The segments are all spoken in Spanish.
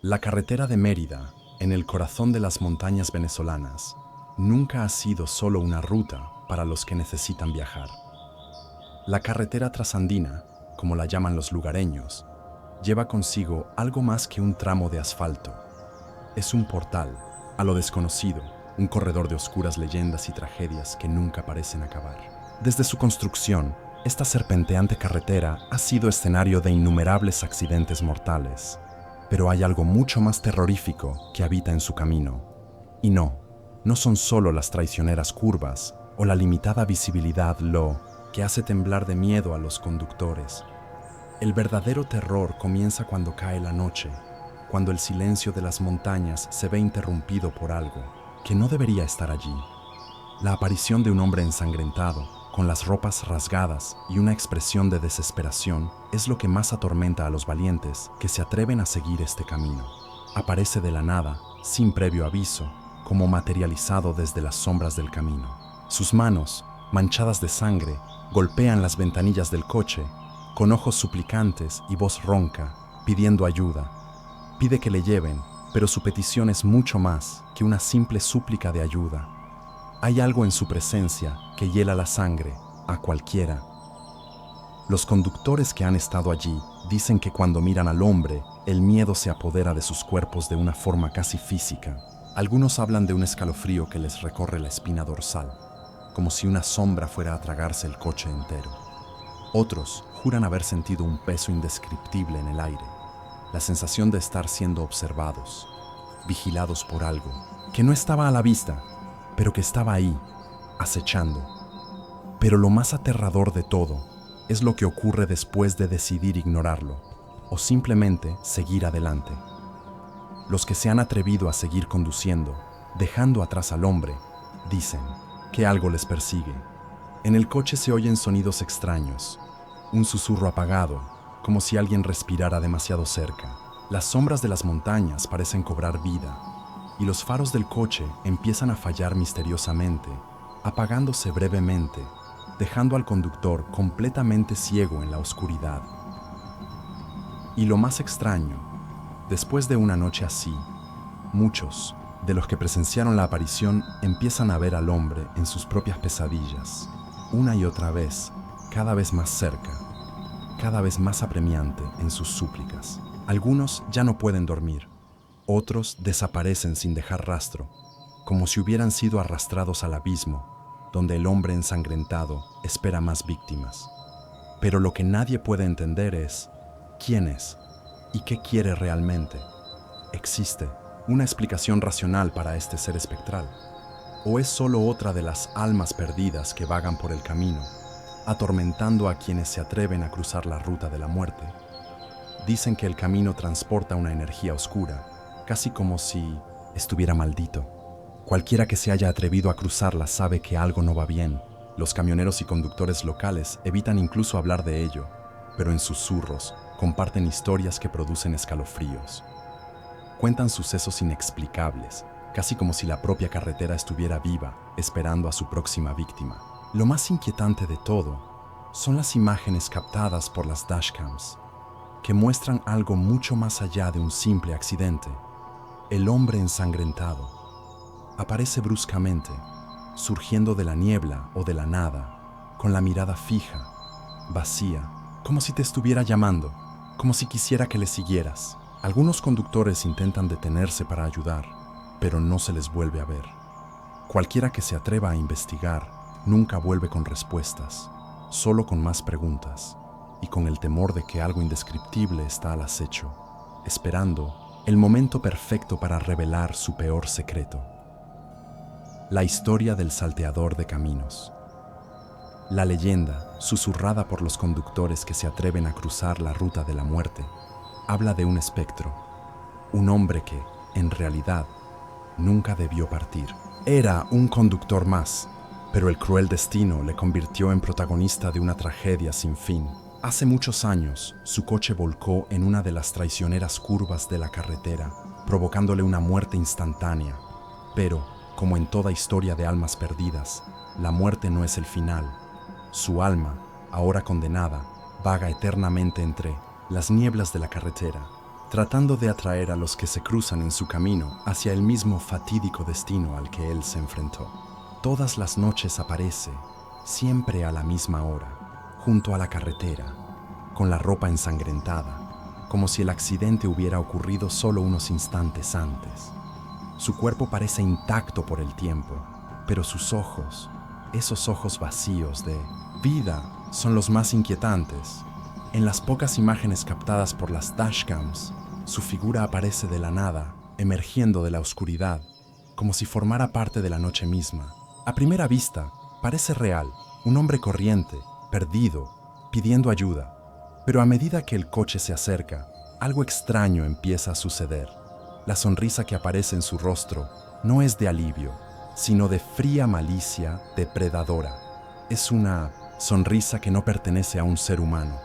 La carretera de Mérida, en el corazón de las montañas venezolanas, nunca ha sido solo una ruta para los que necesitan viajar. La carretera trasandina, como la llaman los lugareños, lleva consigo algo más que un tramo de asfalto. Es un portal a lo desconocido, un corredor de oscuras leyendas y tragedias que nunca parecen acabar. Desde su construcción, esta serpenteante carretera ha sido escenario de innumerables accidentes mortales. Pero hay algo mucho más terrorífico que habita en su camino. Y no son solo las traicioneras curvas o la limitada visibilidad lo que hace temblar de miedo a los conductores. El verdadero terror comienza cuando cae la noche, cuando el silencio de las montañas se ve interrumpido por algo que no debería estar allí. La aparición de un hombre ensangrentado, con las ropas rasgadas y una expresión de desesperación, es lo que más atormenta a los valientes que se atreven a seguir este camino. Aparece de la nada, sin previo aviso, como materializado desde las sombras del camino. Sus manos, manchadas de sangre, golpean las ventanillas del coche, con ojos suplicantes y voz ronca, pidiendo ayuda. Pide que le lleven, pero su petición es mucho más que una simple súplica de ayuda. Hay algo en su presencia que hiela la sangre a cualquiera. Los conductores que han estado allí dicen que cuando miran al hombre, el miedo se apodera de sus cuerpos de una forma casi física. Algunos hablan de un escalofrío que les recorre la espina dorsal, como si una sombra fuera a tragarse el coche entero. Otros juran haber sentido un peso indescriptible en el aire, la sensación de estar siendo observados, vigilados por algo que no estaba a la vista, pero que estaba ahí, acechando. Pero lo más aterrador de todo es lo que ocurre después de decidir ignorarlo o simplemente seguir adelante. Los que se han atrevido a seguir conduciendo, dejando atrás al hombre, dicen que algo les persigue. En el coche se oyen sonidos extraños, un susurro apagado, como si alguien respirara demasiado cerca. Las sombras de las montañas parecen cobrar vida, y los faros del coche empiezan a fallar misteriosamente, apagándose brevemente, dejando al conductor completamente ciego en la oscuridad. Y lo más extraño, después de una noche así, muchos de los que presenciaron la aparición empiezan a ver al hombre en sus propias pesadillas, una y otra vez, cada vez más cerca, cada vez más apremiante en sus súplicas. Algunos ya no pueden dormir. Otros desaparecen sin dejar rastro, como si hubieran sido arrastrados al abismo, donde el hombre ensangrentado espera más víctimas. Pero lo que nadie puede entender es quién es y qué quiere realmente. ¿Existe una explicación racional para este ser espectral? ¿O es solo otra de las almas perdidas que vagan por el camino, atormentando a quienes se atreven a cruzar la ruta de la muerte? Dicen que el camino transporta una energía oscura, casi como si estuviera maldito. Cualquiera que se haya atrevido a cruzarla sabe que algo no va bien. Los camioneros y conductores locales evitan incluso hablar de ello, pero en susurros comparten historias que producen escalofríos. Cuentan sucesos inexplicables, casi como si la propia carretera estuviera viva, esperando a su próxima víctima. Lo más inquietante de todo son las imágenes captadas por las dashcams, que muestran algo mucho más allá de un simple accidente. El hombre ensangrentado aparece bruscamente, surgiendo de la niebla o de la nada, con la mirada fija, vacía, como si te estuviera llamando, como si quisiera que le siguieras. Algunos conductores intentan detenerse para ayudar, pero no se les vuelve a ver. Cualquiera que se atreva a investigar nunca vuelve con respuestas, solo con más preguntas, y con el temor de que algo indescriptible está al acecho, esperando el momento perfecto para revelar su peor secreto. La historia del salteador de caminos. La leyenda, susurrada por los conductores que se atreven a cruzar la ruta de la muerte, habla de un espectro, un hombre que, en realidad, nunca debió partir. Era un conductor más, pero el cruel destino le convirtió en protagonista de una tragedia sin fin. Hace muchos años, su coche volcó en una de las traicioneras curvas de la carretera, provocándole una muerte instantánea. Pero, como en toda historia de almas perdidas, la muerte no es el final. Su alma, ahora condenada, vaga eternamente entre las nieblas de la carretera, tratando de atraer a los que se cruzan en su camino hacia el mismo fatídico destino al que él se enfrentó. Todas las noches aparece, siempre a la misma hora, junto a la carretera, con la ropa ensangrentada, como si el accidente hubiera ocurrido solo unos instantes antes. Su cuerpo parece intacto por el tiempo, pero sus ojos, esos ojos vacíos de vida, son los más inquietantes. En las pocas imágenes captadas por las dashcams, su figura aparece de la nada, emergiendo de la oscuridad, como si formara parte de la noche misma. A primera vista, parece real, un hombre corriente, perdido, pidiendo ayuda. Pero a medida que el coche se acerca, algo extraño empieza a suceder. La sonrisa que aparece en su rostro no es de alivio, sino de fría malicia depredadora. Es una sonrisa que no pertenece a un ser humano.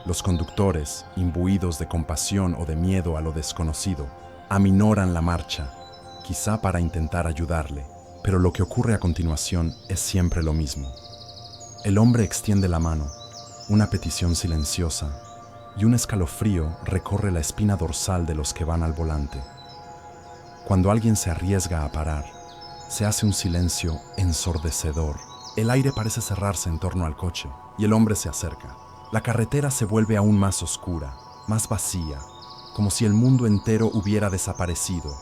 Los conductores, imbuidos de compasión o de miedo a lo desconocido, aminoran la marcha, quizá para intentar ayudarle. Pero lo que ocurre a continuación es siempre lo mismo. El hombre extiende la mano, una petición silenciosa, y un escalofrío recorre la espina dorsal de los que van al volante. Cuando alguien se arriesga a parar, se hace un silencio ensordecedor. El aire parece cerrarse en torno al coche, y el hombre se acerca. La carretera se vuelve aún más oscura, más vacía, como si el mundo entero hubiera desaparecido,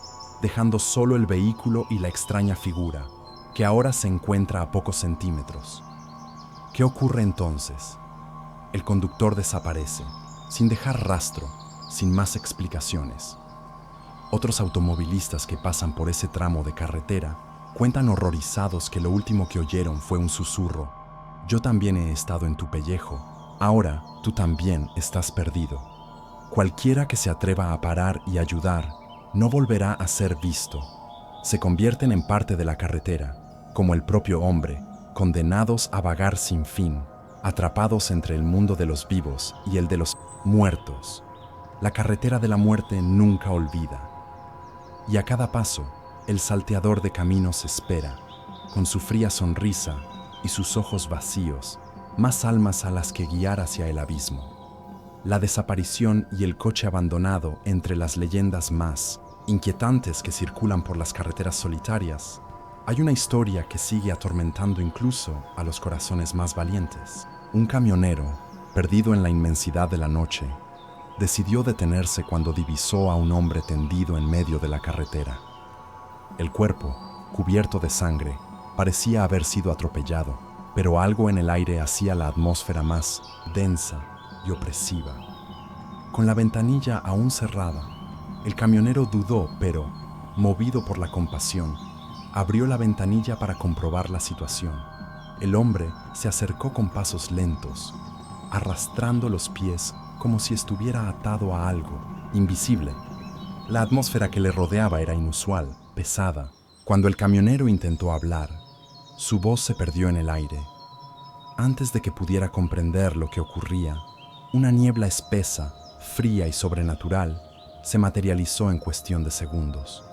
dejando solo el vehículo y la extraña figura, que ahora se encuentra a pocos centímetros. ¿Qué ocurre entonces? El conductor desaparece, sin dejar rastro, sin más explicaciones. Otros automovilistas que pasan por ese tramo de carretera cuentan horrorizados que lo último que oyeron fue un susurro: «Yo también he estado en tu pellejo, ahora tú también estás perdido». Cualquiera que se atreva a parar y ayudar no volverá a ser visto. Se convierten en parte de la carretera, como el propio hombre, condenados a vagar sin fin, atrapados entre el mundo de los vivos y el de los muertos. La carretera de la muerte nunca olvida. Y a cada paso, el salteador de caminos espera, con su fría sonrisa y sus ojos vacíos, más almas a las que guiar hacia el abismo. La desaparición y el coche abandonado entre las leyendas más inquietantes que circulan por las carreteras solitarias. Hay una historia que sigue atormentando incluso a los corazones más valientes. Un camionero, perdido en la inmensidad de la noche, decidió detenerse cuando divisó a un hombre tendido en medio de la carretera. El cuerpo, cubierto de sangre, parecía haber sido atropellado, pero algo en el aire hacía la atmósfera más densa y opresiva. Con la ventanilla aún cerrada, el camionero dudó, pero, movido por la compasión, abrió la ventanilla para comprobar la situación. El hombre se acercó con pasos lentos, arrastrando los pies como si estuviera atado a algo invisible. La atmósfera que le rodeaba era inusual, pesada. Cuando el camionero intentó hablar, su voz se perdió en el aire. Antes de que pudiera comprender lo que ocurría, una niebla espesa, fría y sobrenatural se materializó en cuestión de segundos.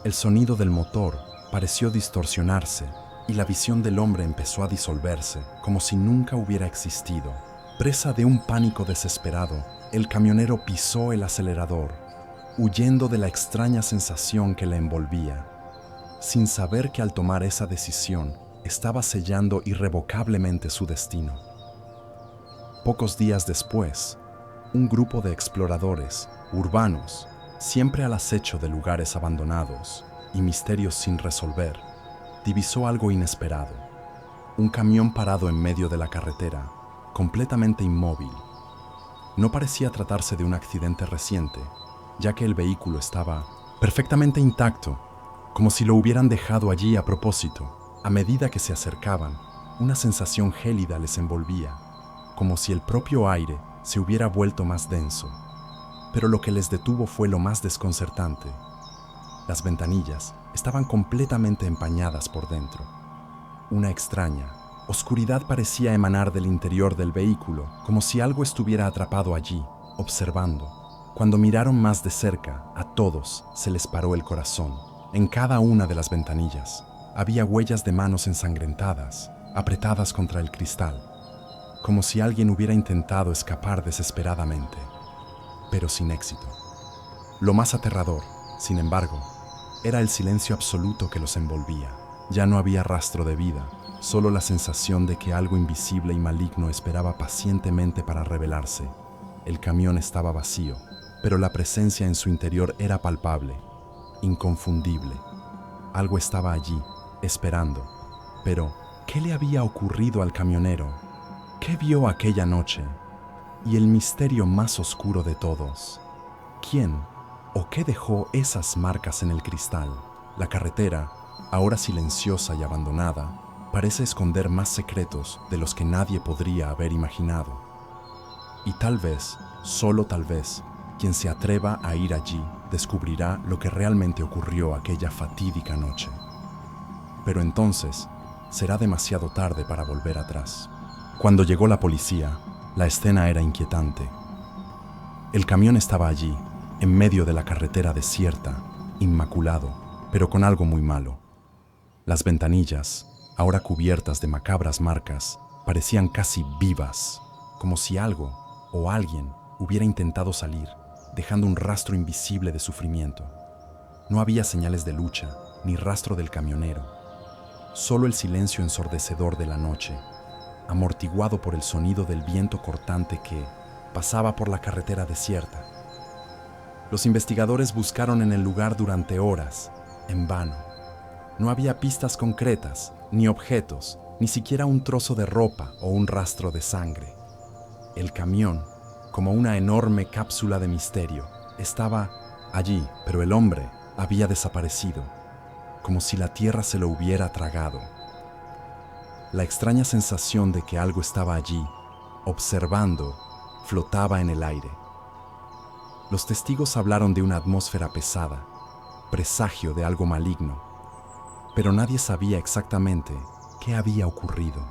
El sonido del motor pareció distorsionarse y la visión del hombre empezó a disolverse, como si nunca hubiera existido. Presa de un pánico desesperado, el camionero pisó el acelerador, huyendo de la extraña sensación que le envolvía, sin saber que al tomar esa decisión estaba sellando irrevocablemente su destino. Pocos días después, un grupo de exploradores urbanos, siempre al acecho de lugares abandonados y misterios sin resolver, divisó algo inesperado: un camión parado en medio de la carretera, completamente inmóvil. No parecía tratarse de un accidente reciente, ya que el vehículo estaba perfectamente intacto, como si lo hubieran dejado allí a propósito. A medida que se acercaban, una sensación gélida les envolvía, como si el propio aire se hubiera vuelto más denso. Pero lo que les detuvo fue lo más desconcertante. Las ventanillas estaban completamente empañadas por dentro. Una extraña oscuridad parecía emanar del interior del vehículo, como si algo estuviera atrapado allí, observando. Cuando miraron más de cerca, a todos se les paró el corazón. En cada una de las ventanillas había huellas de manos ensangrentadas, apretadas contra el cristal, como si alguien hubiera intentado escapar desesperadamente, pero sin éxito. Lo más aterrador, sin embargo, era el silencio absoluto que los envolvía. Ya no había rastro de vida, solo la sensación de que algo invisible y maligno esperaba pacientemente para revelarse. El camión estaba vacío, pero la presencia en su interior era palpable, inconfundible. Algo estaba allí, esperando. Pero, ¿qué le había ocurrido al camionero? ¿Qué vio aquella noche? Y el misterio más oscuro de todos, ¿quién o qué dejó esas marcas en el cristal? La carretera, ahora silenciosa y abandonada, parece esconder más secretos de los que nadie podría haber imaginado. Y tal vez, solo tal vez, quien se atreva a ir allí descubrirá lo que realmente ocurrió aquella fatídica noche. Pero entonces, será demasiado tarde para volver atrás. Cuando llegó la policía, la escena era inquietante. El camión estaba allí, en medio de la carretera desierta, inmaculado, pero con algo muy malo. Las ventanillas, ahora cubiertas de macabras marcas, parecían casi vivas, como si algo o alguien hubiera intentado salir, dejando un rastro invisible de sufrimiento. No había señales de lucha, ni rastro del camionero. Solo el silencio ensordecedor de la noche, amortiguado por el sonido del viento cortante que pasaba por la carretera desierta. Los investigadores buscaron en el lugar durante horas, en vano. No había pistas concretas, ni objetos, ni siquiera un trozo de ropa o un rastro de sangre. El camión, como una enorme cápsula de misterio, estaba allí, pero el hombre había desaparecido, como si la tierra se lo hubiera tragado. La extraña sensación de que algo estaba allí, observando, flotaba en el aire. Los testigos hablaron de una atmósfera pesada, presagio de algo maligno, pero nadie sabía exactamente qué había ocurrido.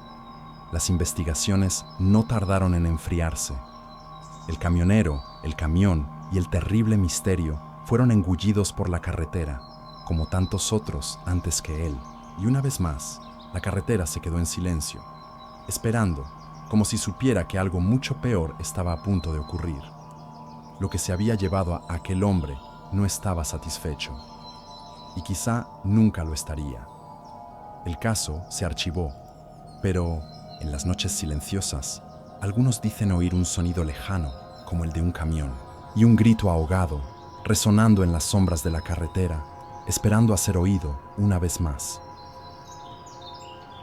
Las investigaciones no tardaron en enfriarse. El camionero, el camión y el terrible misterio fueron engullidos por la carretera, como tantos otros antes que él. Y una vez más, la carretera se quedó en silencio, esperando, como si supiera que algo mucho peor estaba a punto de ocurrir. Lo que se había llevado a aquel hombre no estaba satisfecho, y quizá nunca lo estaría. El caso se archivó, pero en las noches silenciosas, algunos dicen oír un sonido lejano, como el de un camión, y un grito ahogado, resonando en las sombras de la carretera, esperando a ser oído una vez más.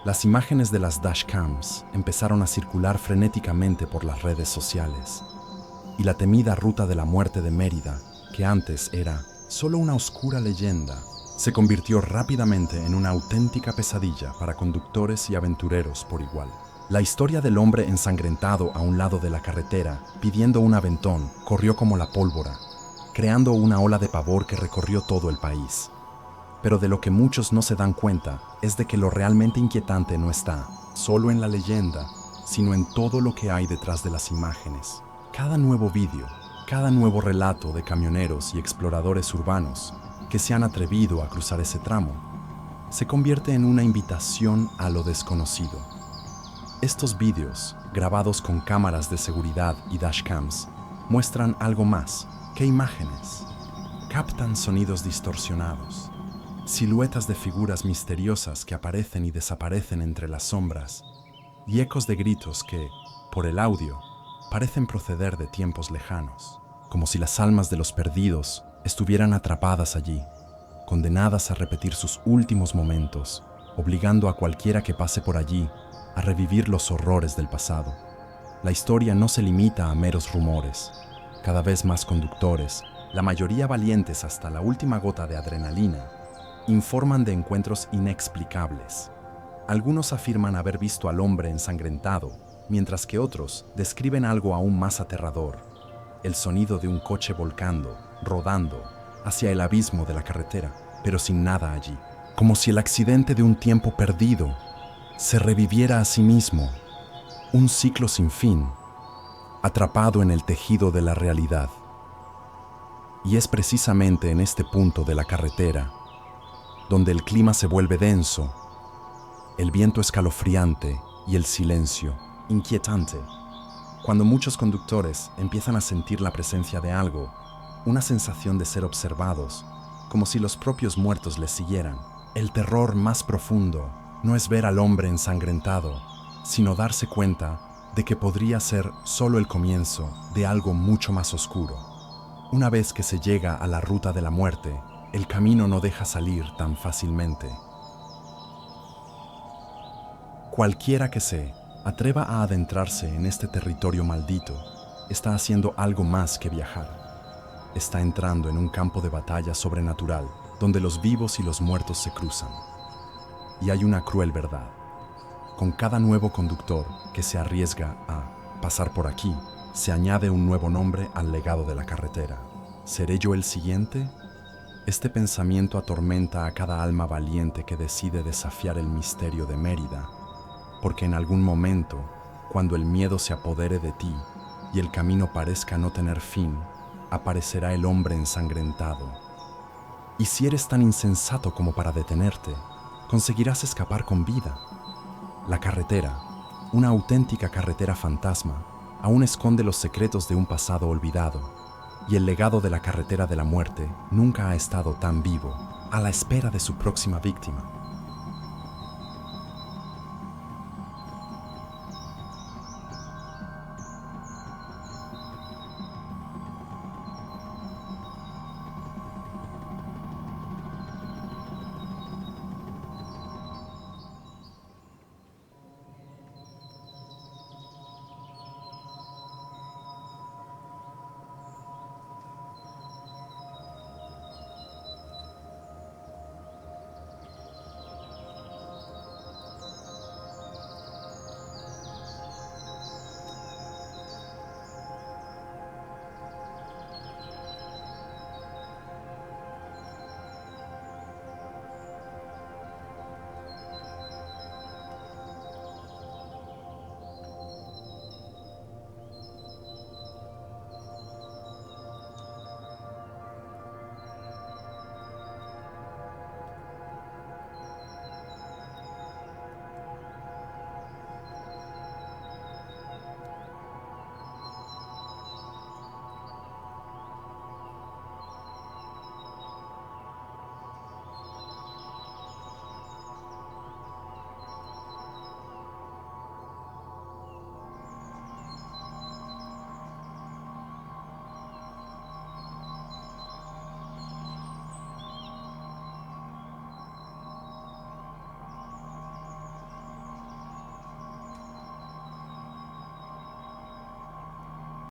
Las imágenes de las dashcams empezaron a circular frenéticamente por las redes sociales, y la temida ruta de la muerte de Mérida, que antes era solo una oscura leyenda, se convirtió rápidamente en una auténtica pesadilla para conductores y aventureros por igual. La historia del hombre ensangrentado a un lado de la carretera, pidiendo un aventón, corrió como la pólvora, creando una ola de pavor que recorrió todo el país. Pero de lo que muchos no se dan cuenta es de que lo realmente inquietante no está solo en la leyenda, sino en todo lo que hay detrás de las imágenes. Cada nuevo vídeo, cada nuevo relato de camioneros y exploradores urbanos que se han atrevido a cruzar ese tramo, se convierte en una invitación a lo desconocido. Estos vídeos, grabados con cámaras de seguridad y dashcams, muestran algo más que imágenes. Captan sonidos distorsionados, siluetas de figuras misteriosas que aparecen y desaparecen entre las sombras, y ecos de gritos que, por el audio, parecen proceder de tiempos lejanos, como si las almas de los perdidos estuvieran atrapadas allí, condenadas a repetir sus últimos momentos, obligando a cualquiera que pase por allí a revivir los horrores del pasado. La historia no se limita a meros rumores. Cada vez más conductores, la mayoría valientes hasta la última gota de adrenalina, informan de encuentros inexplicables. Algunos afirman haber visto al hombre ensangrentado, mientras que otros describen algo aún más aterrador: el sonido de un coche volcando, rodando, hacia el abismo de la carretera, pero sin nada allí, como si el accidente de un tiempo perdido se reviviera a sí mismo, un ciclo sin fin, atrapado en el tejido de la realidad. Y es precisamente en este punto de la carretera donde el clima se vuelve denso, el viento escalofriante y el silencio inquietante, cuando muchos conductores empiezan a sentir la presencia de algo una sensación de ser observados, como si los propios muertos les siguieran. El terror más profundo no es ver al hombre ensangrentado, sino darse cuenta de que podría ser solo el comienzo de algo mucho más oscuro. Una vez que se llega a la ruta de la muerte, el camino no deja salir tan fácilmente. Cualquiera que se atreva a adentrarse en este territorio maldito está haciendo algo más que viajar. Está entrando en un campo de batalla sobrenatural donde los vivos y los muertos se cruzan. Y hay una cruel verdad. Con cada nuevo conductor que se arriesga a pasar por aquí, se añade un nuevo nombre al legado de la carretera. ¿Seré yo el siguiente? Este pensamiento atormenta a cada alma valiente que decide desafiar el misterio de Mérida, porque en algún momento, cuando el miedo se apodere de ti y el camino parezca no tener fin, aparecerá el hombre ensangrentado. Y si eres tan insensato como para detenerte, conseguirás escapar con vida. La carretera, una auténtica carretera fantasma, aún esconde los secretos de un pasado olvidado, y el legado de la carretera de la muerte nunca ha estado tan vivo, a la espera de su próxima víctima.